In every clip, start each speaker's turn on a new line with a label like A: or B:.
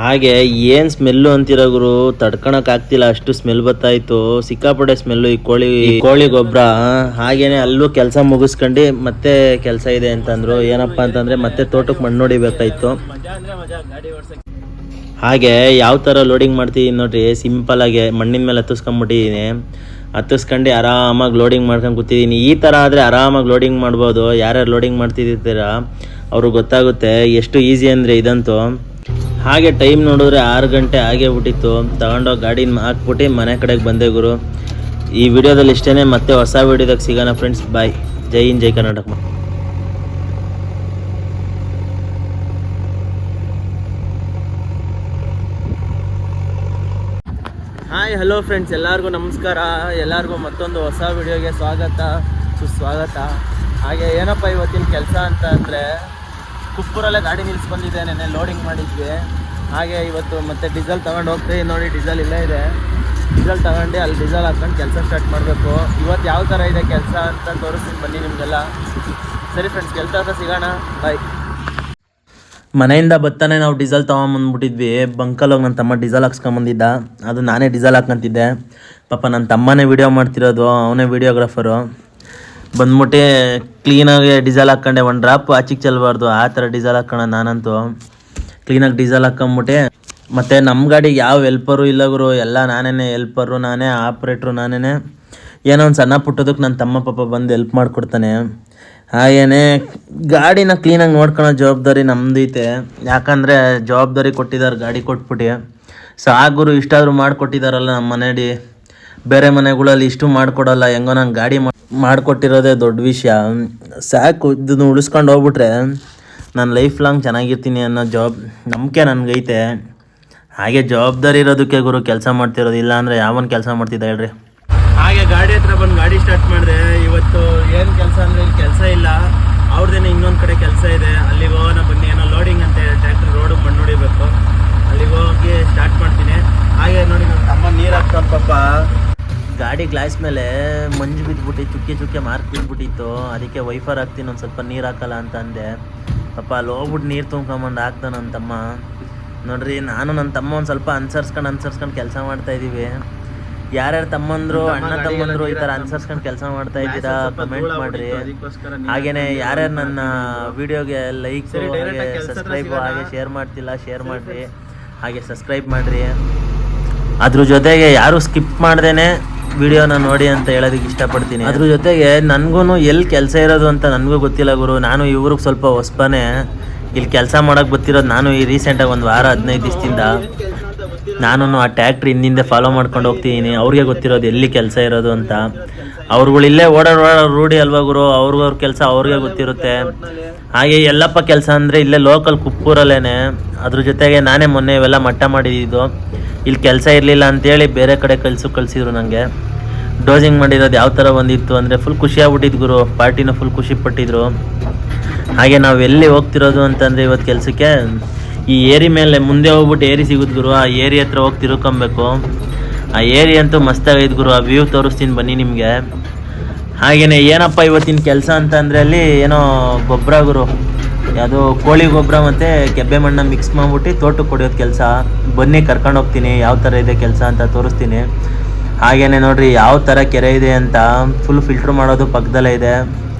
A: ಹಾಗೆ ಏನು ಸ್ಮೆಲ್ಲು ಅಂತೀರ ಗುರು, ತಡ್ಕೊಳಕ್ ಆಗ್ತಿಲ್ಲ, ಅಷ್ಟು ಸ್ಮೆಲ್ ಬರ್ತಾಯಿತ್ತು. ಸಿಕ್ಕಾಪಟ್ಟೆ ಸ್ಮೆಲ್ಲು ಈ ಕೋಳಿ ಗೊಬ್ಬರ. ಹಾಗೇನೆ ಅಲ್ಲೂ ಕೆಲಸ ಮುಗಿಸ್ಕೊಂಡು ಮತ್ತೆ ಕೆಲಸ ಇದೆ ಅಂತಂದ್ರು. ಏನಪ್ಪ ಅಂತಂದ್ರೆ ಮತ್ತೆ ತೋಟಕ್ಕೆ ಮಣ್ಣು ಹೊಡಿಬೇಕಾಯ್ತು. ಹಾಗೆ ಯಾವ ಥರ ಲೋಡಿಂಗ್ ಮಾಡ್ತಿದ್ದೀನಿ ನೋಡ್ರಿ, ಸಿಂಪಲ್ ಆಗಿ ಮಣ್ಣಿನ ಮೇಲೆ ಹತ್ತಿಸ್ಕೊಂಡ್ಬಿಟ್ಟಿದ್ದೀನಿ. ಹತ್ತಿಸ್ಕೊಂಡು ಆರಾಮಾಗಿ ಲೋಡಿಂಗ್ ಮಾಡ್ಕೊಂಡು ಕೂತಿದ್ದೀನಿ. ಈ ಥರ ಆದರೆ ಆರಾಮಾಗಿ ಲೋಡಿಂಗ್ ಮಾಡ್ಬೋದು. ಯಾರ್ಯಾರು ಲೋಡಿಂಗ್ ಮಾಡ್ತಿದ್ದೀರ ಅವ್ರಿಗೆ ಗೊತ್ತಾಗುತ್ತೆ ಎಷ್ಟು ಈಸಿ ಅಂದರೆ ಇದಂತೂ. ಹಾಗೆ ಟೈಮ್ ನೋಡಿದ್ರೆ 6 ಗಂಟೆ ಆಗೇ ಬಿಟ್ಟಿತ್ತು. ತಗೊಂಡೋಗಿ ಗಾಡಿನ ಹಾಕ್ಬಿಟ್ಟು ಮನೆ ಕಡೆಗೆ ಬಂದೆ ಗುರು. ಈ ವಿಡಿಯೋದಲ್ಲಿ ಇಷ್ಟೇ. ಮತ್ತೆ ಹೊಸ ವಿಡಿಯೋದಾಗ ಸಿಗೋಣ ಫ್ರೆಂಡ್ಸ್. ಬಾಯ್. ಜೈ ಹಿಂದ್, ಜೈ ಕರ್ನಾಟಕ. ಹಾಯ್ ಹಲೋ ಫ್ರೆಂಡ್ಸ್, ಎಲ್ಲರಿಗೂ ನಮಸ್ಕಾರ. ಎಲ್ಲರಿಗೂ ಮತ್ತೊಂದು ಹೊಸ ವಿಡಿಯೋಗೆ ಸ್ವಾಗತ ಸುಸ್ವಾಗತ. ಹಾಗೆ ಏನಪ್ಪ ಇವತ್ತಿನ ಕೆಲಸ ಅಂತ ಅಂದರೆ, ಕುಪ್ಪೂರಲ್ಲೇ ಗಾಡಿ ನಿಲ್ಲಿಸ್ಬಂದಿದ್ದೆ. ನೆನ್ನೆ ಲೋಡಿಂಗ್ ಮಾಡಿದ್ವಿ. ಹಾಗೆ ಇವತ್ತು ಮತ್ತೆ ಡೀಸೆಲ್ ತೊಗೊಂಡು ಹೋಗ್ತೀವಿ. ನೋಡಿ, ಡೀಸೆಲ್ ಇಲ್ಲೇ ಇದೆ. ಡೀಸೆಲ್ ತಗೊಂಡು ಅಲ್ಲಿ ಡೀಸೆಲ್ ಹಾಕ್ಕೊಂಡು ಕೆಲಸ ಸ್ಟಾರ್ಟ್ ಮಾಡಬೇಕು. ಇವತ್ತು ಯಾವ ಥರ ಇದೆ ಕೆಲಸ ಅಂತ ತೋರಿಸ್ತೀನಿ ಬನ್ನಿ ನಿಮಗೆಲ್ಲ. ಸರಿ ಫ್ರೆಂಡ್ಸ್, ಕೆಲಸ ಹತ್ರ ಸಿಗೋಣ. ಬಾಯ್. ಮನೆಯಿಂದ ಬತ್ತಾನೆ ನಾವು ಡೀಸೆಲ್ ತೊಗೊಂಬಂದ್ಬಿಟ್ಟಿದ್ವಿ. ಬಂಕಲ್ಲಿ ಹೋಗಿ ನನ್ನ ತಮ್ಮ ಡೀಸೆಲ್ ಹಾಕ್ಸ್ಕೊಂಬಂದಿದ್ದ. ಅದು ನಾನೇ ಡೀಸೆಲ್ ಹಾಕ್ಕೊಂತಿದ್ದೆ. ಪಾಪ ನನ್ನ ತಮ್ಮನೇ ವೀಡಿಯೋ ಮಾಡ್ತಿರೋದು, ಅವನೇ ವೀಡಿಯೋಗ್ರಾಫರು. ಬಂದ್ಬಿಟ್ಟು ಕ್ಲೀನಾಗಿ ಡೀಸೆಲ್ ಹಾಕ್ಕೊಂಡೆ. ಒಂದು ಡ್ರಾಪ್ ಆಚಿಗೆ ಚೆಲ್ಲಬಾರ್ದು, ಆ ಥರ ಡೀಸೆಲ್ ಹಾಕ್ಕೊಳ್ಳೋಣ. ನಾನಂತೂ ಕ್ಲೀನಾಗಿ ಡೀಸೆಲ್ ಹಾಕ್ಕೊಂಬಿಟ್ಟೆ. ಮತ್ತು ನಮ್ಮ ಗಾಡಿಗೆ ಯಾವ ಹೆಲ್ಪರು ಇಲ್ಲ ಗುರು, ಎಲ್ಲ ನಾನೇ ಹೆಲ್ಪರು, ನಾನೇ ಆಪ್ರೇಟ್ರು, ನಾನೇ. ಏನೋ ಒಂದು ಸಣ್ಣ ಪುಟ್ಟದಕ್ಕೆ ನನ್ನ ತಮ್ಮ ಪಾಪ ಬಂದು ಹೆಲ್ಪ್ ಮಾಡಿಕೊಡ್ತಾನೆ. ಹಾಗೇ ಗಾಡಿನ ಕ್ಲೀನಾಗಿ ನೋಡ್ಕೊಳ್ಳೋ ಜವಾಬ್ದಾರಿ ನಮ್ದೈತೆ. ಯಾಕಂದರೆ ಜವಾಬ್ದಾರಿ ಕೊಟ್ಟಿದ್ದಾರೆ ಗಾಡಿ ಕೊಟ್ಬಿಟ್ಟು. ಸಾಗುರು ಇಷ್ಟಾದರೂ ಮಾಡಿಕೊಟ್ಟಿದ್ದಾರಲ್ಲ ನಮ್ಮ ಮನೇಲಿ. ಬೇರೆ ಮನೆಗಳಲ್ಲಿ ಇಷ್ಟು ಮಾಡಿಕೊಡಲ್ಲ. ಹೆಂಗೋ ನಂಗೆ ಗಾಡಿ ಮಾಡಿಕೊಟ್ಟಿರೋದೇ ದೊಡ್ಡ ವಿಷಯ. ಸಾಕು, ಇದನ್ನು ಉಳಿಸ್ಕೊಂಡು ಹೋಗ್ಬಿಟ್ರೆ ನಾನು ಲೈಫ್ ಲಾಂಗ್ ಚೆನ್ನಾಗಿರ್ತೀನಿ ಅನ್ನೋ ನಂಬಿಕೆ ನನಗೈತೆ. ಹಾಗೆ ಜವಾಬ್ದಾರಿ ಇರೋದಕ್ಕೆ ಗುರು ಕೆಲಸ ಮಾಡ್ತಿರೋದು. ಇಲ್ಲ ಅಂದರೆ ಯಾವನ್ ಕೆಲಸ ಮಾಡ್ತಿದ್ದ ಹೇಳ್ರಿ. ಹಾಗೆ ಗಾಡಿ ಹತ್ರ ಬಂದು ಗಾಡಿ ಸ್ಟಾರ್ಟ್ ಮಾಡಿದೆ. ಇವತ್ತು ಏನು ಕೆಲಸ ಅಂದರೆ ಇಲ್ಲಿ ಕೆಲಸ ಇಲ್ಲ, ಅವ್ರದ್ದೇನೆ ಇನ್ನೊಂದು ಕಡೆ ಕೆಲಸ ಇದೆ. ಅಲ್ಲಿಗೆ ಹೋಗೋಣ ಬನ್ನಿ. ಏನೋ ಲೋಡಿಂಗ್ ಅಂತ ಟ್ರ್ಯಾಕ್ಟರ್ ರೋಡ್ ಮಣ್ಣು ಹೊಡಿಬೇಕು. ಅಲ್ಲಿಗೆ ಹೋಗಿ ಸ್ಟಾರ್ಟ್ ಮಾಡ್ತೀನಿ. ಹಾಗೆ ನೋಡಿ, ನನ್ನ ತಮ್ಮ ನೀರು ಹಾಕ್ತಾನೆ ಪಾಪ. ಗಾಡಿ ಗ್ಲಾಸ್ ಮೇಲೆ ಮಂಜು ಬಿದ್ದುಬಿಟ್ಟು ಚುಕ್ಕೆ ಚುಕ್ಕೆ ಮಾರ್ಕ್ ಬಿದ್ದುಬಿಟ್ಟಿತ್ತು. ಅದಕ್ಕೆ ವೈಫರ್ ಹಾಕ್ತೀನಿ, ಒಂದು ಸ್ವಲ್ಪ ನೀರು ಹಾಕಲ್ಲ ಅಂತ ಅಂದೆ. ಪಾಪ ಅಲ್ಲಿ ಹೋಗ್ಬಿಟ್ಟು ನೀರು ತುಂಬ್ಕೊಂಬಂದು ಹಾಕ್ದ ನನ್ನ ತಮ್ಮ. ನೋಡ್ರಿ, ನಾನು ನನ್ನ ತಮ್ಮ ಒಂದು ಸ್ವಲ್ಪ ಅನ್ಸರ್ಸ್ಕೊಂಡು ಕೆಲಸ ಮಾಡ್ತಾಯಿದ್ದೀವಿ. ಯಾರ್ಯಾರು ತಮ್ಮಂದ್ರು, ಅಣ್ಣ ತಮ್ಮಂದ್ರು ಈ ಥರ ಅನ್ಸರ್ಸ್ಕೊಂಡು ಕೆಲಸ ಮಾಡ್ತಾ ಇದ್ದೀರಾ ಕಮೆಂಟ್ ಮಾಡಿರಿ. ಹಾಗೆಯೇ ಯಾರ್ಯಾರು ನನ್ನ ವಿಡಿಯೋಗೆ ಲೈಕ್ ಹಾಗೆ ಸಬ್ಸ್ಕ್ರೈಬು ಹಾಗೆ ಶೇರ್ ಮಾಡ್ತಿಲ್ಲ, ಶೇರ್ ಮಾಡಿರಿ. ಹಾಗೆ ಸಬ್ಸ್ಕ್ರೈಬ್ ಮಾಡಿರಿ. ಅದ್ರ ಜೊತೆಗೆ ಯಾರು ಸ್ಕಿಪ್ ಮಾಡ್ದೇನೆ ವಿಡಿಯೋನ ನೋಡಿ ಅಂತ ಹೇಳೋದಕ್ಕೆ ಇಷ್ಟಪಡ್ತೀನಿ. ಅದ್ರ ಜೊತೆಗೆ ನನಗೂ ಎಲ್ಲಿ ಕೆಲಸ ಇರೋದು ಅಂತ ನನಗೂ ಗೊತ್ತಿಲ್ಲ ಗುರು. ನಾನು ಇವ್ರಿಗೆ ಸ್ವಲ್ಪ ಹೊಸಬನೇ ಇಲ್ಲಿ ಕೆಲಸ ಮಾಡೋಕ್ಕೆ ಗೊತ್ತಿರೋದು. ನಾನು ಈ ರೀಸೆಂಟಾಗಿ ಒಂದು ವಾರ 15 ದಿವಸದಿಂದ ನಾನು ಆ ಟ್ಯಾಕ್ಟ್ರಿ ಹಿಂದಿಂದೆ ಫಾಲೋ ಮಾಡ್ಕೊಂಡು ಹೋಗ್ತಿದ್ದೀನಿ. ಅವ್ರಿಗೆ ಗೊತ್ತಿರೋದು ಎಲ್ಲಿ ಕೆಲಸ ಇರೋದು ಅಂತ. ಅವ್ರುಗಳು ಇಲ್ಲೇ ಓಡಾಡೋ ರೂಢಿ ಅಲ್ವಾ ಗುರು, ಅವ್ರ ಕೆಲಸ ಅವ್ರಿಗೆ ಗೊತ್ತಿರುತ್ತೆ. ಹಾಗೆ ಎಲ್ಲಪ್ಪ ಕೆಲಸ ಅಂದರೆ ಇಲ್ಲೇ ಲೋಕಲ್ ಕುಪ್ಪೂರಲ್ಲೇ. ಅದ್ರ ಜೊತೆಗೆ ನಾನೇ ಮೊನ್ನೆ ಇವೆಲ್ಲ ಮಟ್ಟ ಮಾಡಿದ್ದು. ಇಲ್ಲಿ ಕೆಲಸ ಇರಲಿಲ್ಲ ಅಂತೇಳಿ ಬೇರೆ ಕಡೆ ಕಳಿಸಿದ್ರು ನನಗೆ. ಡೋಸಿಂಗ್ ಮಾಡಿರೋದು ಯಾವ ಥರ ಬಂದಿತ್ತು ಅಂದರೆ ಫುಲ್ ಖುಷಿಯಾಗ್ಬಿಟ್ಟಿದ್ದು ಗುರು. ಪಾರ್ಟಿನೂ ಫುಲ್ ಖುಷಿ ಪಟ್ಟಿದ್ರು. ಹಾಗೆ ನಾವು ಎಲ್ಲಿ ಹೋಗ್ತಿರೋದು ಅಂತಂದರೆ ಇವತ್ತು ಕೆಲಸಕ್ಕೆ ಈ ಏರಿ ಮೇಲೆ ಮುಂದೆ ಹೋಗ್ಬಿಟ್ಟು ಏರಿ ಸಿಗುತ್ತೆ ಗುರು. ಆ ಏರಿ ಹತ್ರ ಹೋಗಿ ತಿರ್ಕೊಬೇಕು. ಆ ಏರಿ ಅಂತೂ ಮಸ್ತಾಗೈತೆ ಗುರು. ಆ ವ್ಯೂ ತೋರಿಸ್ತೀನಿ ಬನ್ನಿ ನಿಮಗೆ. ಹಾಗೆಯೇ ಏನಪ್ಪ ಇವತ್ತಿನ ಕೆಲಸ ಅಂತ ಅಂದರೆ ಅಲ್ಲಿ ಏನೋ ಗೊಬ್ಬರ ಗುರು, ಯಾವುದೋ ಕೋಳಿ ಗೊಬ್ಬರ ಮತ್ತು ಕೆಬ್ಬೆ ಮಣ್ಣು ಮಿಕ್ಸ್ ಮಾಡಿಬಿಟ್ಟು ತೋಟಕ್ಕೆ ಕೊಡೋದು ಕೆಲಸ. ಬನ್ನಿ ಕರ್ಕೊಂಡು ಹೋಗ್ತೀನಿ, ಯಾವ ಥರ ಇದೆ ಕೆಲಸ ಅಂತ ತೋರಿಸ್ತೀನಿ. ಹಾಗೆಯೇ ನೋಡಿರಿ ಯಾವ ಥರ ಕೆರೆ ಇದೆ ಅಂತ. ಫುಲ್ ಫಿಲ್ಟ್ರ್ ಮಾಡೋದು ಪಕ್ಕದಲ್ಲೇ ಇದೆ.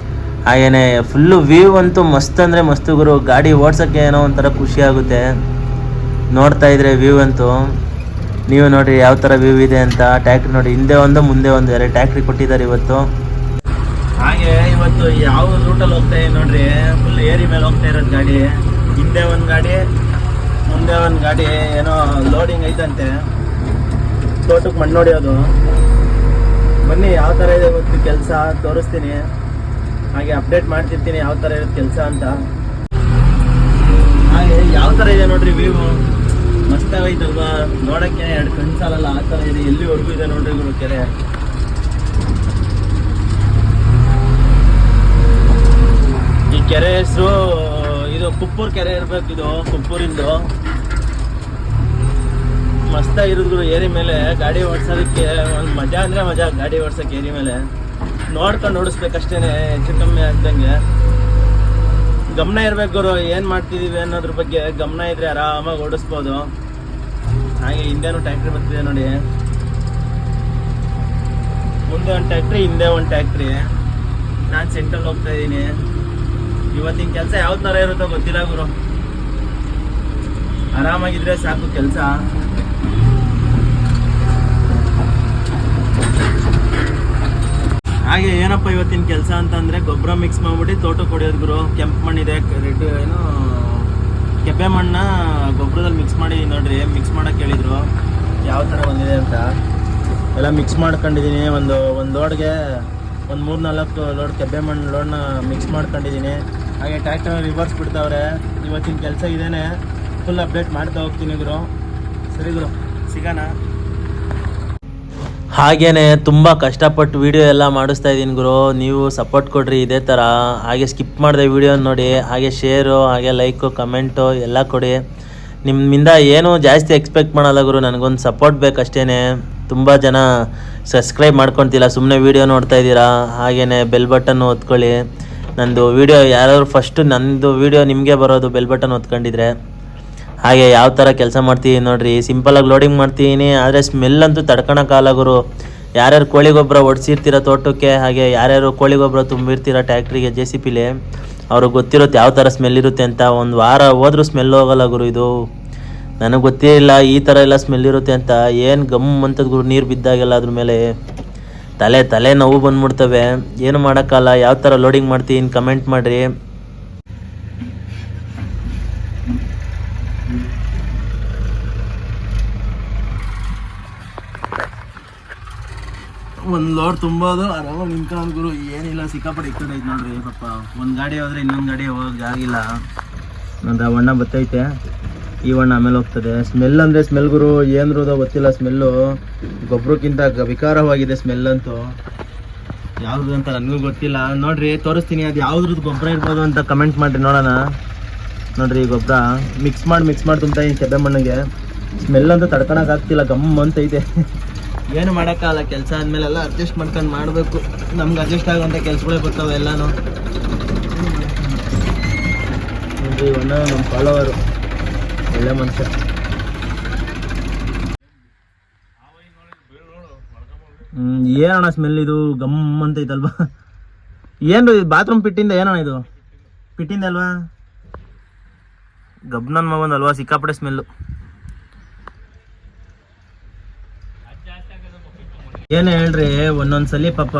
A: ಹಾಗೆಯೇ ಫುಲ್ಲು ವ್ಯೂ ಅಂತೂ ಮಸ್ತ್ ಅಂದರೆ ಮಸ್ತು ಗುರು. ಗಾಡಿ ಓಡ್ಸೋಕ್ಕೆ ಏನೋ ಒಂಥರ ಖುಷಿ ಆಗುತ್ತೆ ನೋಡ್ತಾ ಇದ್ರೆ ವ್ಯೂ ಅಂತೂ. ನೀವು ನೋಡಿರಿ ಯಾವ ಥರ ವ್ಯೂ ಇದೆ ಅಂತ. ಟ್ಯಾಕ್ಟ್ರಿ ನೋಡಿ, ಹಿಂದೆ ಒಂದು ಮುಂದೆ ಒಂದು 2 ಟ್ಯಾಕ್ಟ್ರಿ ಕೊಟ್ಟಿದ್ದಾರೆ ಇವತ್ತು. ಹಾಗೆ ಇವತ್ತು ಯಾವ ರೂಟಲ್ಲಿ ಹೋಗ್ತಾ ಇದೆ ನೋಡ್ರಿ, ಫುಲ್ ಏರಿ ಮೇಲೆ ಹೋಗ್ತಾ ಇರೋದು ಗಾಡಿ. ಹಿಂದೆ ಒಂದು ಗಾಡಿ, ಮುಂದೆ ಒಂದು ಗಾಡಿ. ಏನೋ ಲೋಡಿಂಗ್ ಐತಂತೆ, ತೋಟಕ್ಕೆ ಮಣ್ಣು ಹೊಡಿಯೋದು. ಬನ್ನಿ ಯಾವ ಥರ ಇದೆ ಇವತ್ತು ಕೆಲಸ ತೋರಿಸ್ತೀನಿ. ಹಾಗೆ ಅಪ್ಡೇಟ್ ಮಾಡ್ತಿರ್ತೀನಿ ಯಾವ ಥರ ಇರೋದು ಕೆಲಸ ಅಂತ. ಹಾಗೆ ಯಾವ ಥರ ಇದೆ ನೋಡ್ರಿ ವ್ಯೂ, ಮಸ್ತಾಗೈತಲ್ವಾ ನೋಡೋಕ್ಕೆ. 2 ಕಣ್ಣು ಸಾಲಲ್ಲ ಆ ಥರ ಇದೆ. ಎಲ್ಲಿವರೆಗೂ ಇದೆ ನೋಡ್ರಿ ಗುರು ಕೆರೆ. ಈ ಕೆರೆ ಹೆಸರು ಇದು ಕುಪ್ಪೂರ್ ಕೆರೆ ಇರ್ಬೇಕು. ಇದು ಕುಪ್ಪೂರಿಂದು. ಮಸ್ತಾಗಿರೋದು ಗುರು. ಏರಿ ಮೇಲೆ ಗಾಡಿ ಓಡಿಸೋದಕ್ಕೆ ಒಂದು ಮಜಾ ಅಂದರೆ ಮಜಾ. ಗಾಡಿ ಓಡ್ಸೋಕ್ಕೆ ಏರಿ ಮೇಲೆ ನೋಡ್ಕೊಂಡು ಓಡಿಸ್ಬೇಕಷ್ಟೇ, ಹೆಚ್ಚು ಕಮ್ಮಿ ಆಗ್ದಂಗೆ. ಗಮನ ಇರ್ಬೇಕು ಗುರು, ಏನು ಮಾಡ್ತಿದ್ದೀವಿ ಅನ್ನೋದ್ರ ಬಗ್ಗೆ ಗಮನ ಇದ್ದರೆ ಆರಾಮಾಗಿ ಓಡಿಸ್ಬೋದು. ಹಾಗೆ ಹಿಂದೆನೂ ಟ್ಯಾಕ್ಟ್ರಿ ಬರ್ತಿದೆ ನೋಡಿ, ಮುಂದೆ ಒಂದು ಟ್ಯಾಕ್ಟ್ರಿ ಹಿಂದೆ ಒಂದು ಟ್ಯಾಕ್ಟ್ರಿ. ನಾನು ಸೆಂಟ್ರಲ್ಲಿ ಹೋಗ್ತಾ ಇದ್ದೀನಿ. ಇವತ್ತಿನ ಕೆಲಸ ಯಾವ ಥರ ಇರುತ್ತೋ ಗೊತ್ತಿಲ್ಲ ಗುರು. ಆರಾಮಾಗಿದ್ರೆ ಸಾಕು ಕೆಲಸ. ಹಾಗೆ ಏನಪ್ಪ ಇವತ್ತಿನ ಕೆಲಸ ಅಂತಂದರೆ ಗೊಬ್ಬರ ಮಿಕ್ಸ್ ಮಾಡ್ಬಿಟ್ಟು ತೋಟಕ್ಕೆ ಹೊಡೆಯೋದು ಗುರು. ಕೆಂಪು ಮಣ್ಣಿದೆ, ರೆಡ್ ಏನು ಕೆಬ್ಬೆ ಮಣ್ಣ ಗೊಬ್ಬರದಲ್ಲಿ ಮಿಕ್ಸ್ ಮಾಡಿ ನೋಡ್ರಿ. ಮಿಕ್ಸ್ ಮಾಡೋಕ್ಕೆ ಹೇಳಿದರು, ಯಾವ ಥರ ಬಂದಿದೆ ಅಂತ ಎಲ್ಲ ಮಿಕ್ಸ್ ಮಾಡ್ಕೊಂಡಿದ್ದೀನಿ. ಒಂದು ಲೋಡ್ಗೆ ಒಂದು 3-4 ಲೋಡ್ ಕೆಬ್ಬೆ ಮಣ್ಣು ಲೋಡ್ನ ಮಿಕ್ಸ್ ಮಾಡ್ಕೊಂಡಿದ್ದೀನಿ. ಹಾಗೆ ಟ್ರ್ಯಾಕ್ಟರ್ ರಿವರ್ಸ್ ಬಿಡ್ತಾವ್ರೆ. ಇವತ್ತಿನ ಕೆಲಸ ಇದೇನೆ, ಫುಲ್ ಅಪ್ಡೇಟ್ ಮಾಡ್ತಾ ಹೋಗ್ತೀನಿ ಗುರು. ಸರಿ ಗುರು, ಸಿಗೋಣ. ಹಾಗೇ ತುಂಬ ಕಷ್ಟಪಟ್ಟು ವೀಡಿಯೋ ಎಲ್ಲ ಮಾಡಿಸ್ತಾ ಇದ್ದೀನಿ ಗುರು. ನೀವು ಸಪೋರ್ಟ್ ಕೊಡ್ರಿ ಇದೇ ಥರ. ಹಾಗೆ ಸ್ಕಿಪ್ ಮಾಡಿದೆ ವೀಡಿಯೋ ನೋಡಿ. ಹಾಗೆ ಶೇರು, ಹಾಗೆ ಲೈಕು, ಕಮೆಂಟು ಎಲ್ಲ ಕೊಡಿ. ನಿಮ್ಮಿಂದ ಏನೂ ಜಾಸ್ತಿ ಎಕ್ಸ್ಪೆಕ್ಟ್ ಮಾಡಲ್ಲ ಗುರು, ನನಗೊಂದು ಸಪೋರ್ಟ್ ಬೇಕಷ್ಟೇ. ತುಂಬ ಜನ ಸಬ್ಸ್ಕ್ರೈಬ್ ಮಾಡ್ಕೊತಿಲ್ಲ, ಸುಮ್ಮನೆ ವೀಡಿಯೋ ನೋಡ್ತಾ ಇದ್ದೀರಾ. ಹಾಗೆಯೇ ಬೆಲ್ ಬಟನ್ನು ಒತ್ಕೊಳ್ಳಿ. ನಂದು ವೀಡಿಯೋ ಯಾರಾದ್ರು ಫಸ್ಟು ನಂದು ವೀಡಿಯೋ ನಿಮಗೆ ಬರೋದು ಬೆಲ್ ಬಟನ್ ಒತ್ಕೊಂಡಿದ್ರೆ. ಹಾಗೆ ಯಾವ ಥರ ಕೆಲಸ ಮಾಡ್ತೀನಿ ನೋಡಿರಿ. ಸಿಂಪಲಾಗಿ ಲೋಡಿಂಗ್ ಮಾಡ್ತೀನಿ, ಆದರೆ ಸ್ಮೆಲ್ ಅಂತೂ ತಡ್ಕೊಳಕ್ಕಾಗಲ್ಲ ಗುರು. ಯಾರ್ಯಾರು ಕೋಳಿ ಗೊಬ್ಬರ ಹೊಡ್ಸಿರ್ತೀರ ತೋಟಕ್ಕೆ, ಹಾಗೆ ಯಾರ್ಯಾರು ಕೋಳಿ ಗೊಬ್ಬರ ತುಂಬಿರ್ತೀರ ಟ್ಯಾಕ್ಟ್ರಿಗೆ JCPಲಿ, ಅವ್ರಿಗೆ ಗೊತ್ತಿರುತ್ತೆ ಯಾವ ಥರ ಸ್ಮೆಲ್ ಇರುತ್ತೆ ಅಂತ. ಒಂದು ವಾರ ಹೋದ್ರೂ ಸ್ಮೆಲ್ ಹೋಗಲ್ಲ ಗುರು. ಇದು ನನಗೆ ಗೊತ್ತಿರಲಿಲ್ಲ ಈ ಥರ ಎಲ್ಲ ಸ್ಮೆಲ್ ಇರುತ್ತೆ ಅಂತ. ಏನು ಗಮ್ ಅಂತದ ಗುರು, ನೀರು ಬಿದ್ದಾಗೆಲ್ಲ ಅದ್ರ ಮೇಲೆ ತಲೆ ನೋವು ಬಂದ್ಬಿಡ್ತವೆ. ಏನು ಮಾಡೋಕ್ಕಲ್ಲ. ಯಾವ ಥರ ಲೋಡಿಂಗ್ ಮಾಡ್ತೀನಿ ಕಮೆಂಟ್ ಮಾಡಿರಿ. ಒಂದು ಲೋಡ್ ತುಂಬೋದು ಆರಾಮಾಗಿ ನಿಂತ್ಕೊಂಡು ಗುರು. ಏನಿಲ್ಲ, ಸಿಕ್ಕಾಪಟ್ಟೆ ಇಕ್ಕಡೈತೆ ನೋಡ್ರಿ ಪಾಪ. ಒಂದು ಗಾಡಿ ಹೋದರೆ ಇನ್ನೊಂದು ಗಾಡಿ ಹೋಗೋಕೆ ಆಗಿಲ್ಲ. ನಂದು ಆ ಬಣ್ಣ ಬತ್ತೈತೆ, ಈ ಬಣ್ಣ ಆಮೇಲೆ ಹೋಗ್ತದೆ. ಸ್ಮೆಲ್ ಅಂದರೆ ಸ್ಮೆಲ್ ಗುರು, ಏನ್ರದೋ ಗೊತ್ತಿಲ್ಲ ಸ್ಮೆಲ್ಲು. ಗೊಬ್ಬರಕ್ಕಿಂತ ವಿಕಾರವಾಗಿದೆ ಸ್ಮೆಲ್ ಅಂತೂ. ಯಾವುದು ಅಂತ ನನಗೂ ಗೊತ್ತಿಲ್ಲ. ನೋಡ್ರಿ ತೋರಿಸ್ತೀನಿ, ಅದು ಯಾವ್ದ್ರದ್ದು ಗೊಬ್ಬರ ಇರ್ಬೋದು ಅಂತ ಕಮೆಂಟ್ ಮಾಡಿರಿ ನೋಡೋಣ. ನೋಡ್ರಿ ಗೊಬ್ಬರ ಮಿಕ್ಸ್ ಮಾಡಿ ತುಂಬ್ತಾ ಇದ್ದೀನಿ ಕೆಬ್ಬೆ ಮಣ್ಣಿಗೆ. ಸ್ಮೆಲ್ ಅಂತೂ ತಡ್ಕೊಳಕ್ಕಾಗ್ತಿಲ್ಲ, ಗಮ್ ಅಂತೈತೆ. ಏನು ಮಾಡೋಕ್ಕಾಗಲ್ಲ, ಕೆಲಸ ಆದಮೇಲೆಲ್ಲ ಅಡ್ಜಸ್ಟ್ ಮಾಡ್ಕೊಂಡು ಮಾಡಬೇಕು. ನಮ್ಗೆ ಅಡ್ಜಸ್ಟ್ ಆಗುವಂಥ ಕೆಲಸಗಳೇ ಬರ್ತಾವೆ ಎಲ್ಲನೂ. ನೋಡ್ರಿ ಇವನ್ನ ನಮ್ಮ ಫಾಲೋವರು, ಒಳ್ಳೆ ಮನುಷ್ಯ. ಏನಣ್ಣ ಸ್ಮೆಲ್ ಇದು, ಗಮ್ ಅಂತೈತಲ್ವಾ? ಏನು ಬಾತ್ರೂಮ್ ಪಿಟ್ಟಿಂದ ಏನಣ್ಣ ಇದು? ಪಿಟ್ಟಿಂದ ಅಲ್ವಾ? ಗಬ್ನನ್ ಮಗಂದಲ್ವಾ? ಸಿಕ್ಕಾಪಟ್ಟೆ ಸ್ಮೆಲ್ಲು. ಏನು ಹೇಳ್ರಿ, ಒಂದೊಂದ್ಸಲಿ ಪಾಪ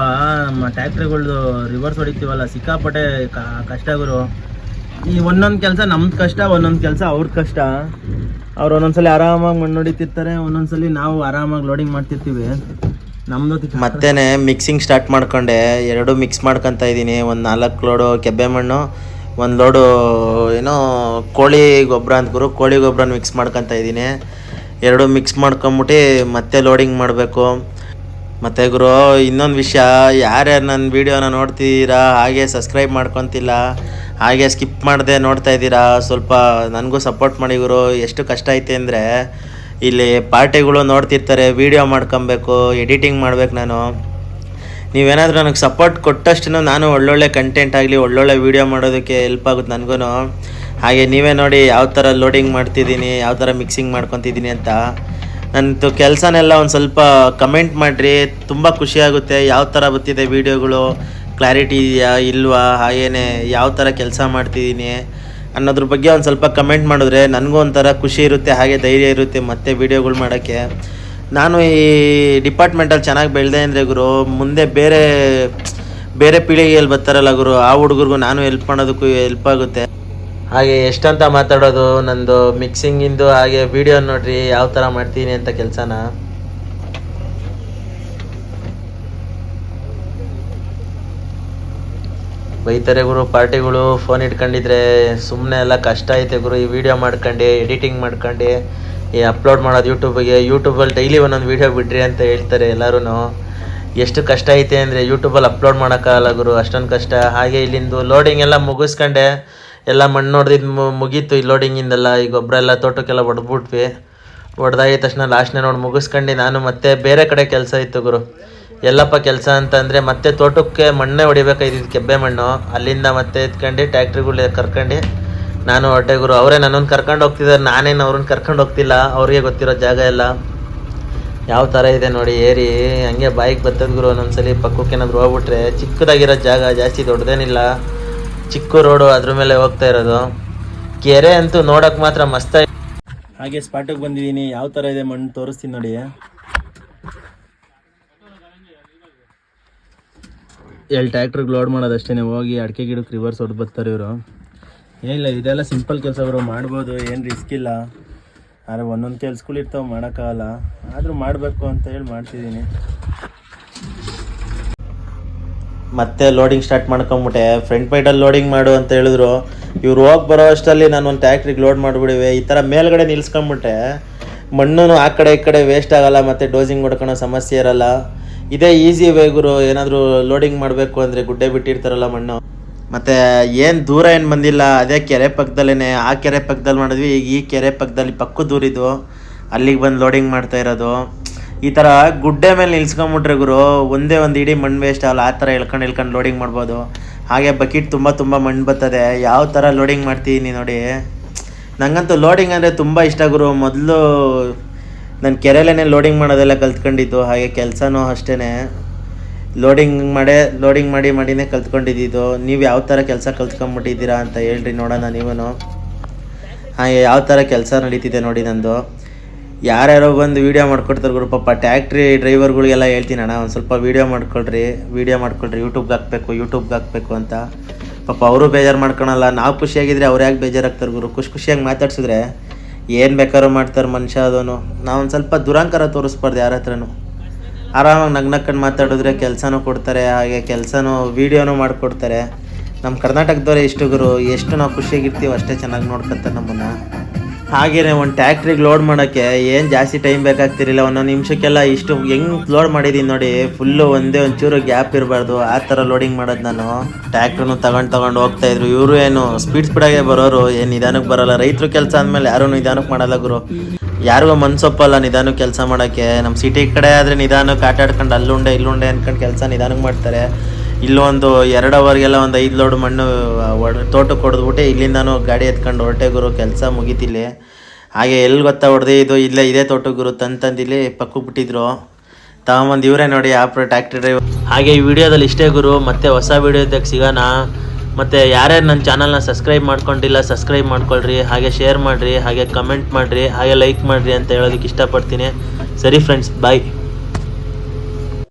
A: ನಮ್ಮ ಟ್ಯಾಕ್ಟ್ರಿಗಳ್ದು ರಿವರ್ಸ್ ಹೊಡಿತೀವಲ್ಲ, ಸಿಕ್ಕಾಪಟ್ಟೆ ಕಷ್ಟ ಗುರು. ಈ ಒಂದೊಂದು ಕೆಲಸ ನಮ್ದು ಕಷ್ಟ, ಒಂದೊಂದು ಕೆಲಸ ಅವ್ರದ್ದು ಕಷ್ಟ. ಅವ್ರು ಒಂದೊಂದ್ಸಲಿ ಆರಾಮಾಗಿ ಮಣ್ಣು ಹೊಡಿತಿರ್ತಾರೆ, ಒಂದೊಂದ್ಸಲಿ ನಾವು ಆರಾಮಾಗಿ ಲೋಡಿಂಗ್ ಮಾಡ್ತಿರ್ತೀವಿ. ನಮ್ಮದು ಮತ್ತೇನೆ ಮಿಕ್ಸಿಂಗ್ ಸ್ಟಾರ್ಟ್ ಮಾಡ್ಕೊಂಡೆ. 2 ಮಿಕ್ಸ್ ಮಾಡ್ಕೊತಾ ಇದ್ದೀನಿ. ಒಂದು 4 ಲೋಡು ಕೆಬ್ಬೆ ಮಣ್ಣು, 1 ಲೋಡು ಏನೋ ಕೋಳಿ ಗೊಬ್ಬರ ಅಂತ ಗುರು, ಕೋಳಿ ಗೊಬ್ಬರನ ಮಿಕ್ಸ್ ಮಾಡ್ಕೊತಾ ಇದ್ದೀನಿ. 2 ಮಿಕ್ಸ್ ಮಾಡ್ಕೊಂಬಿಟ್ಟು ಮತ್ತೆ ಲೋಡಿಂಗ್ ಮಾಡಬೇಕು. ಮತ್ತು ಗುರು ಇನ್ನೊಂದು ವಿಷಯ, ಯಾರ್ಯಾರು ನನ್ನ ವೀಡಿಯೋನ ನೋಡ್ತಿದ್ದೀರಾ ಹಾಗೆ ಸಬ್ಸ್ಕ್ರೈಬ್ ಮಾಡ್ಕೊತಿಲ್ಲ, ಹಾಗೆ ಸ್ಕಿಪ್ ಮಾಡದೆ ನೋಡ್ತಾ ಇದ್ದೀರಾ, ಸ್ವಲ್ಪ ನನಗೂ ಸಪೋರ್ಟ್ ಮಾಡಿ ಗುರು. ಎಷ್ಟು ಕಷ್ಟ ಐತೆ ಅಂದರೆ, ಇಲ್ಲಿ ಪಾರ್ಟಿಗಳು ನೋಡ್ತಿರ್ತಾರೆ, ವೀಡಿಯೋ ಮಾಡ್ಕೊಬೇಕು, ಎಡಿಟಿಂಗ್ ಮಾಡ್ಬೇಕು ನಾನು. ನೀವೇನಾದರೂ ನನಗೆ ಸಪೋರ್ಟ್ ಕೊಟ್ಟಷ್ಟು ನಾನು ಒಳ್ಳೊಳ್ಳೆ ಕಂಟೆಂಟ್ ಆಗಲಿ, ಒಳ್ಳೊಳ್ಳೆ ವೀಡಿಯೋ ಮಾಡೋದಕ್ಕೆ ಹೆಲ್ಪ್ ಆಗುತ್ತೆ ನನಗೂ. ಹಾಗೆ ನೀವೇ ನೋಡಿ ಯಾವ ಥರ ಲೋಡಿಂಗ್ ಮಾಡ್ತಿದ್ದೀನಿ, ಯಾವ ಥರ ಮಿಕ್ಸಿಂಗ್ ಮಾಡ್ಕೊತಿದ್ದೀನಿ ಅಂತ. ನನ್ನದು ಕೆಲಸನೆಲ್ಲ ಒಂದು ಸ್ವಲ್ಪ ಕಮೆಂಟ್ ಮಾಡಿರಿ, ತುಂಬ ಖುಷಿಯಾಗುತ್ತೆ. ಯಾವ ಥರ ಬರ್ತಿದೆ ವೀಡಿಯೋಗಳು, ಕ್ಲಾರಿಟಿ ಇದೆಯಾ ಇಲ್ವಾ, ಹಾಗೇ ಯಾವ ಥರ ಕೆಲಸ ಮಾಡ್ತಿದ್ದೀನಿ ಅನ್ನೋದ್ರ ಬಗ್ಗೆ ಒಂದು ಸ್ವಲ್ಪ ಕಮೆಂಟ್ ಮಾಡಿದ್ರೆ ನನಗೂ ಒಂಥರ ಖುಷಿ ಇರುತ್ತೆ, ಹಾಗೆ ಧೈರ್ಯ ಇರುತ್ತೆ ಮತ್ತೆ ವೀಡಿಯೋಗಳು ಮಾಡೋಕ್ಕೆ. ನಾನು ಈ ಡಿಪಾರ್ಟ್ಮೆಂಟಲ್ಲಿ ಚೆನ್ನಾಗಿ ಬೆಳೆದೆ ಅಂದರೆ ಗುರು, ಮುಂದೆ ಬೇರೆ ಪೀಳಿಗೆಯಲ್ಲಿ ಬರ್ತಾರಲ್ಲ ಗುರು, ಆ ಹುಡುಗರಿಗೂ ನಾನು ಹೆಲ್ಪ್ ಮಾಡೋದಕ್ಕೂ ಹೆಲ್ಪ್ ಆಗುತ್ತೆ. ಹಾಗೆ ಎಷ್ಟಂತ ಮಾತಾಡೋದು, ನಂದು ಮಿಕ್ಸಿಂಗಿಂದು ಹಾಗೆ ವೀಡಿಯೋ ನೋಡ್ರಿ ಯಾವ ಥರ ಮಾಡ್ತೀನಿ ಅಂತ ಕೆಲಸನ. ಬೈತಾರೆ ಗುರು ಪಾರ್ಟಿಗಳು, ಫೋನ್ ಇಟ್ಕೊಂಡಿದ್ರೆ. ಸುಮ್ಮನೆ ಎಲ್ಲ ಕಷ್ಟ ಐತೆ ಗುರು, ಈ ವಿಡಿಯೋ ಮಾಡ್ಕೊಂಡು ಎಡಿಟಿಂಗ್ ಮಾಡ್ಕೊಂಡು ಈ ಅಪ್ಲೋಡ್ ಮಾಡೋದು ಯೂಟ್ಯೂಬಲ್ಲಿ ಡೈಲಿ ಒಂದೊಂದು ವೀಡಿಯೋ ಬಿಡ್ರಿ ಅಂತ ಹೇಳ್ತಾರೆ ಎಲ್ಲರೂ. ಎಷ್ಟು ಕಷ್ಟ ಐತೆ ಅಂದರೆ ಯೂಟ್ಯೂಬಲ್ಲಿ ಅಪ್ಲೋಡ್ ಮಾಡೋಕ್ಕಾಗಲ್ಲ ಗುರು, ಅಷ್ಟೊಂದು ಕಷ್ಟ. ಹಾಗೆ ಇಲ್ಲಿಂದು ಲೋಡಿಂಗ್ ಎಲ್ಲ ಮುಗಿಸ್ಕೊಂಡೆ, ಎಲ್ಲ ಮಣ್ಣು ಹೊಡೆದಿದ್ದು ಮುಗೀತು. ಈ ಲೋಡಿಂಗಿಂದೆಲ್ಲ ಈ ಗೊಬ್ಬರ ಎಲ್ಲ ತೋಟಕ್ಕೆಲ್ಲ ಹೊಡೆದ್ಬಿಟ್ವಿ. ಹೊಡೆದಾಗಿದ ತಕ್ಷಣ ಲಾಸ್ಟ್ನೇ ನೋಡಿ ಮುಗಿಸ್ಕೊಂಡು ನಾನು ಮತ್ತೆ ಬೇರೆ ಕಡೆ ಕೆಲಸ ಇತ್ತು ಗುರು. ಎಲ್ಲಪ್ಪ ಕೆಲಸ ಅಂತಂದರೆ ಮತ್ತೆ ತೋಟಕ್ಕೆ ಮಣ್ಣೇ ಹೊಡಿಬೇಕಾಯ್ತಿದ್ದು, ಕೆಬ್ಬೆ ಮಣ್ಣು. ಅಲ್ಲಿಂದ ಮತ್ತೆ ಎತ್ಕೊಂಡು ಟ್ಯಾಕ್ಟ್ರಿಗಳು ಕರ್ಕೊಂಡು ನಾನು ಹೊರಟೆ ಗುರು. ಅವರೇ ನನ್ನನ್ನು ಕರ್ಕೊಂಡು ಹೋಗ್ತಿದ್ದಾರೆ, ನಾನೇನು ಅವ್ರನ್ನ ಕರ್ಕೊಂಡು ಹೋಗ್ತಿಲ್ಲ. ಅವ್ರಿಗೆ ಗೊತ್ತಿರೋ ಜಾಗ ಎಲ್ಲ ಯಾವ ಥರ ಇದೆ ನೋಡಿ. ಏರಿ ಹಂಗೆ ಬಾಯಿಗೆ ಬರ್ತದ ಗುರು. ಒಂದೊಂದ್ಸಲಿ ಪಕ್ಕಕ್ಕೇನಾದ್ರು ಹೋಗ್ಬಿಟ್ರೆ. ಚಿಕ್ಕದಾಗಿರೋ ಜಾಗ, ಜಾಸ್ತಿ ದೊಡ್ಡದೇನಿಲ್ಲ, ಚಿಕ್ಕ ರೋಡು, ಅದ್ರ ಮೇಲೆ ಹೋಗ್ತಾ ಇರೋದು. ಕೆರೆ ಅಂತೂ ನೋಡೋಕೆ ಮಾತ್ರ ಮಸ್ತ. ಹಾಗೆ ಸ್ಪಾಟಿಗೆ ಬಂದಿದ್ದೀನಿ. ಯಾವ ಥರ ಇದೆ ಮಣ್ಣು ತೋರಿಸ್ತೀನಿ ನೋಡಿ. 2 ಟ್ರ್ಯಾಕ್ಟ್ರಿಗೆ ಲೋಡ್ ಮಾಡೋದಷ್ಟೇ. ಹೋಗಿ ಅಡಿಕೆ ಗಿಡಕ್ಕೆ ರಿವರ್ಸ್ ಹೊಡೆದು ಬರ್ತಾರೆ ಇವರು. ಏನಿಲ್ಲ, ಇದೆಲ್ಲ ಸಿಂಪಲ್ ಕೆಲಸಗಳು ಮಾಡ್ಬೋದು, ಏನು ರಿಸ್ಕ್ ಇಲ್ಲ. ಆದರೆ ಒಂದೊಂದು ಕೆಲ್ಸಗಳು ಇರ್ತಾವೆ, ಮಾಡೋಕ್ಕಾಗಲ್ಲ. ಆದರೂ ಮಾಡಬೇಕು ಅಂತ ಹೇಳಿ ಮಾಡ್ತಿದ್ದೀನಿ. ಮತ್ತೆ ಲೋಡಿಂಗ್ ಸ್ಟಾರ್ಟ್ ಮಾಡ್ಕೊಂಬಿಟ್ಟೆ. ಫ್ರಂಟ್ ಪೈಟಲ್ಲಿ ಲೋಡಿಂಗ್ ಮಾಡು ಅಂತ ಹೇಳಿದ್ರು. ಇವ್ರು ಹೋಗಿ ಬರೋ ಅಷ್ಟರಲ್ಲಿ ನಾನು ಒಂದು ಟ್ಯಾಕ್ಟ್ರಿಗೆ ಲೋಡ್ ಮಾಡಿಬಿಡಿವೆ. ಈ ಥರ ಮೇಲ್ಗಡೆ ನಿಲ್ಸ್ಕೊಂಬಿಟ್ಟೆ ಮಣ್ಣು ಆ ಕಡೆ ಈ ಕಡೆ ವೇಸ್ಟ್ ಆಗೋಲ್ಲ, ಮತ್ತು ಡೋಸಿಂಗ್ ಹೊಡ್ಕೊಳೋ ಸಮಸ್ಯೆ ಇರೋಲ್ಲ. ಇದೇ ಈಸಿ ವೇ ಗುರು. ಏನಾದರೂ ಲೋಡಿಂಗ್ ಮಾಡಬೇಕು ಅಂದರೆ ಗುಡ್ಡೆ ಬಿಟ್ಟಿರ್ತಾರಲ್ಲ ಮಣ್ಣು. ಮತ್ತು ಏನು ದೂರ ಏನು ಬಂದಿಲ್ಲ, ಅದೇ ಕೆರೆ ಪಕ್ಕದಲ್ಲೇ. ಆ ಕೆರೆ ಪಕ್ಕದಲ್ಲಿ ಮಾಡಿದ್ವಿ, ಈಗ ಈ ಕೆರೆ ಪಕ್ಕದಲ್ಲಿ ಪಕ್ಕ ದೂರಿದ್ದು ಅಲ್ಲಿಗೆ ಬಂದು ಲೋಡಿಂಗ್ ಮಾಡ್ತಾ ಇರೋದು. ಈ ಥರ ಗುಡ್ಡೆ ಮೇಲೆ ನಿಲ್ಸ್ಕೊಂಬಿಟ್ರೆ ಗುರು ಒಂದೇ ಒಂದು ಇಡೀ ಮಣ್ಣು ವೇಸ್ಟ್ ಆಗಲ್ಲ. ಆ ಥರ ಇಳ್ಕೊಂಡು ಲೋಡಿಂಗ್ ಮಾಡ್ಬೋದು. ಹಾಗೆ ಬಕೆಟ್ ತುಂಬ ಮಣ್ಣು ಬರ್ತದೆ. ಯಾವ ಥರ ಲೋಡಿಂಗ್ ಮಾಡ್ತಿದ್ದೀನಿ ನೋಡಿ. ನನಗಂತೂ ಲೋಡಿಂಗ್ ಅಂದರೆ ತುಂಬ ಇಷ್ಟ ಗುರು. ಮೊದಲು ನಾನು ಕೆರೆಯಲ್ಲೇ ಲೋಡಿಂಗ್ ಮಾಡೋದೆಲ್ಲ ಕಲ್ತ್ಕೊಂಡಿದ್ದು. ಹಾಗೆ ಕೆಲಸನೂ ಅಷ್ಟೇ, ಲೋಡಿಂಗ್ ಮಾಡಿನೇ ಕಲ್ತ್ಕೊಂಡಿದ್ದು. ನೀವು ಯಾವ ಥರ ಕೆಲಸ ಕಲ್ತ್ಕೊಂಡ್ಬಿಟ್ಟಿದ್ದೀರಾ ಅಂತ ಹೇಳ್ರಿ ನೋಡೋಣ ನೀವೂ. ಹಾಗೆ ಯಾವ ಥರ ಕೆಲಸ ನಡೀತಿದೆ ನೋಡಿ ನಂದು. ಯಾರ್ಯಾರೋ ಬಂದು ವೀಡಿಯೋ ಮಾಡ್ಕೊಡ್ತಾರೆ ಗುರು. ಪಾಪ ಟ್ಯಾಕ್ಟ್ರಿ ಡ್ರೈವರ್ಗಳಿಗೆಲ್ಲ ಹೇಳ್ತೀನಿ, ಅಣ್ಣ ಒಂದು ಸ್ವಲ್ಪ ವೀಡಿಯೋ ಮಾಡ್ಕೊಳ್ರಿ ಯೂಟ್ಯೂಬ್ಗೆ ಹಾಕಬೇಕು ಅಂತ. ಪಾಪ ಅವರು ಬೇಜಾರು ಮಾಡ್ಕೊಳಲ್ಲ. ನಾವು ಖುಷಿಯಾಗಿದ್ರೆ ಅವ್ರು ಯಾಕೆ ಬೇಜಾರಾಗ್ತಾರೆ ಗುರು. ಖುಷಿಯಾಗಿ ಮಾತಾಡ್ಸಿದ್ರೆ ಏನು ಬೇಕಾದ್ರೂ ಮಾಡ್ತಾರೆ ಮನುಷ್ಯ. ಅದನ್ನು ನಾವು ಒಂದು ಸ್ವಲ್ಪ ದುರಂಕಾರ ತೋರಿಸ್ಬಾರ್ದು ಯಾರ ಹತ್ರನೂ. ಆರಾಮಾಗಿ ನಗ್ನಕ್ಕಂಡು ಮಾತಾಡಿದ್ರೆ ಕೆಲಸನೂ ಕೊಡ್ತಾರೆ, ಹಾಗೆ ಕೆಲಸನೂ ವೀಡಿಯೋನೂ ಮಾಡಿಕೊಡ್ತಾರೆ. ನಮ್ಮ ಕರ್ನಾಟಕದವರೇ ಇಷ್ಟು ಗುರು. ಎಷ್ಟು ನಾವು ಖುಷಿಯಾಗಿರ್ತೀವಿ ಅಷ್ಟೇ ಚೆನ್ನಾಗಿ ನೋಡ್ಕೊತಾರೆ ನಮ್ಮನ್ನು. ಹಾಗೆಯೇ ಒಂದು ಟ್ಯಾಕ್ಟ್ರಿಗೆ ಲೋಡ್ ಮಾಡೋಕ್ಕೆ ಏನು ಜಾಸ್ತಿ ಟೈಮ್ ಬೇಕಾಗ್ತಿರಲಿಲ್ಲ. ಒಂದೊಂದು ನಿಮಿಷಕ್ಕೆಲ್ಲ ಇಷ್ಟು ಹೆಂಗೆ ಲೋಡ್ ಮಾಡಿದ್ದೀನಿ ನೋಡಿ. ಫುಲ್ಲು ಒಂಚೂರು ಗ್ಯಾಪ್ ಇರಬಾರ್ದು, ಆ ಥರ ಲೋಡಿಂಗ್ ಮಾಡೋದು ನಾನು. ಟ್ಯಾಕ್ಟ್ರನ್ನು ತಗೊಂಡು ಹೋಗ್ತಾಯಿದ್ರು. ಇವರು ಏನು ಸ್ಪೀಡಾಗೆ ಬರೋರು, ಏನು ನಿಧಾನಕ್ಕೆ ಬರೋಲ್ಲ. ರೈತರು ಕೆಲಸ ಅಂದಮೇಲೆ ಯಾರೂ ನಿಧಾನಕ್ಕೆ ಮಾಡಲ್ಲ ಗುರು. ಯಾರಿಗೂ ಮನ್ಸೊಪ್ಪಲ್ಲ ನಿಧಾನಕ್ಕೆ ಕೆಲಸ ಮಾಡೋಕ್ಕೆ. ನಮ್ಮ ಸಿಟಿ ಕಡೆ ಆದರೆ ನಿಧಾನಕ್ಕೆ ಆಟಾಡ್ಕೊಂಡು ಅಲ್ಲುಂಡೆ ಇಲ್ಲುಂಡೆ ಅಂದ್ಕೊಂಡು ಕೆಲಸ ನಿಧಾನಕ್ಕೆ ಮಾಡ್ತಾರೆ. ಇಲ್ಲೊಂದು 2 ಅವರ್ಗೆಲ್ಲ ಒಂದು 5 ಲೋಡ್ ಮಣ್ಣು ತೋಟಕ್ಕೆ ಹೊಡೆದ್ಬಿಟ್ಟು ಇಲ್ಲಿಂದನೂ ಗಾಡಿ ಎತ್ಕೊಂಡು ಹೊರಟೆ ಗುರು. ಕೆಲಸ ಮುಗೀತಿಲ್ಲಿ. ಹಾಗೆ ಎಲ್ಲಿ ಗೊತ್ತಾ ಹೊಡೆದು ಇದು ಇದೇ ತೋಟಕ್ಕೆ ಗುರು. ತಂದಿಲ್ಲಿ ಪಕ್ಕಕ್ಕೆ ಬಿಟ್ಟಿದ್ರು. ತಗೊಂಬಂದು ಇವರೇ ನೋಡಿ ಟ್ಯಾಕ್ಟ್ರಿ ಡ್ರೈವರ್. ಹಾಗೆ ಈ ವಿಡಿಯೋದಲ್ಲಿ ಇಷ್ಟೇ ಗುರು. ಮತ್ತೆ ಹೊಸ ವಿಡಿಯೋದಾಗ ಸಿಗೋಣ. ಮತ್ತು ಯಾರ್ಯಾರು ನನ್ನ ಚಾನಲ್ನ ಸಬ್ಸ್ಕ್ರೈಬ್ ಮಾಡ್ಕೊಂಡಿಲ್ಲ ಸಬ್ಸ್ಕ್ರೈಬ್ ಮಾಡ್ಕೊಳ್ರಿ. ಹಾಗೆ ಶೇರ್ ಮಾಡಿರಿ, ಹಾಗೆ ಕಮೆಂಟ್ ಮಾಡಿರಿ, ಹಾಗೆ ಲೈಕ್ ಮಾಡಿರಿ ಅಂತ ಹೇಳೋದಕ್ಕೆ ಇಷ್ಟಪಡ್ತೀನಿ. ಸರಿ ಫ್ರೆಂಡ್ಸ್, ಬಾಯ್.